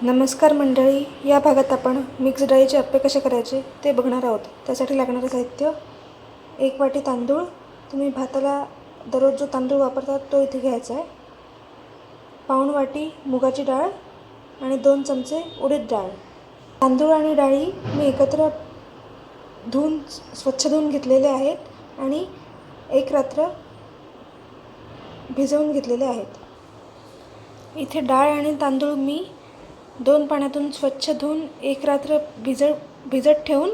नमस्कार मंडळी, या भागात आपण मिक्स डाळीचे अप्पे कसे करायचे ते बघणार आहोत. त्यासाठी लागणारे साहित्य: 1 वाटी तांदूळ. तुम्ही भाताला दररोज जो तांदूळ वापरतात तो इथे घ्यायचा आहे. पाऊण वाटी मुगाची डाळ आणि 2 चमचे उडीद डाळ. तांदूळ आणि डाळी मी एकत्र स्वच्छ धुवून घेतलेले आहेत आणि एक रात्र भिजवून घेतलेले आहेत. इथे डाळ आणि तांदूळ मी 2 पाण्यातून स्वच्छ धुवून एक रात्र भिजत ठेवून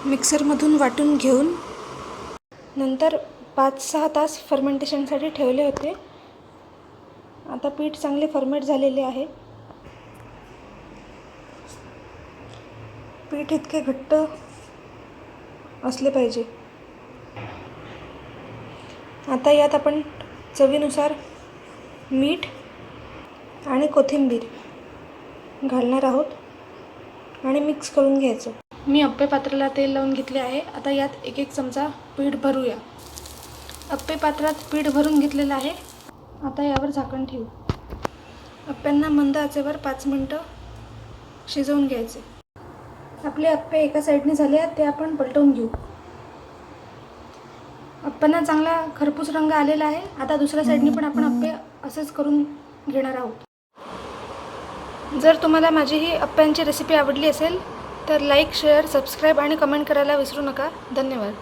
मिक्सरमधून वाटून घेऊन नंतर 5-6 तास फर्मेंटेशनसाठी ठेवले होते. आता पीठ चांगले फर्मेंट झालेले आहे. पीठ इतके घट्ट असले पाहिजे. आता यात आपण चवीनुसार मीठ आणि कोथिंबीर घालणार आहोत आणि मिक्स करून घ्यायचं. मी अप्पे पात्राला तेल लावून घेतले आहे. आता यात 1-1 चमचा पीठ भरूया. अप्पे पात्रात पीठ भरून घेतलेलं आहे. आता यावर झाकण ठेवू. अप्प्यांना मंद आचेवर 5 मिनिटं शिजवून घ्यायचे. आपले अप्पे एका साईडने झाले आहेत, ते आपण पलटवून घेऊ. अप्प्यांना चांगला खरपूस रंग आलेला आहे. आता दुसऱ्या साईडने पण आपण अप्पे असेच करून घेणार आहोत. जर तुम्हाला माझी ही अप्प्यांची रेसिपी आवडली असेल तर लाईक, शेअर, सबस्क्राईब आणि कमेंट करायला विसरू नका. धन्यवाद.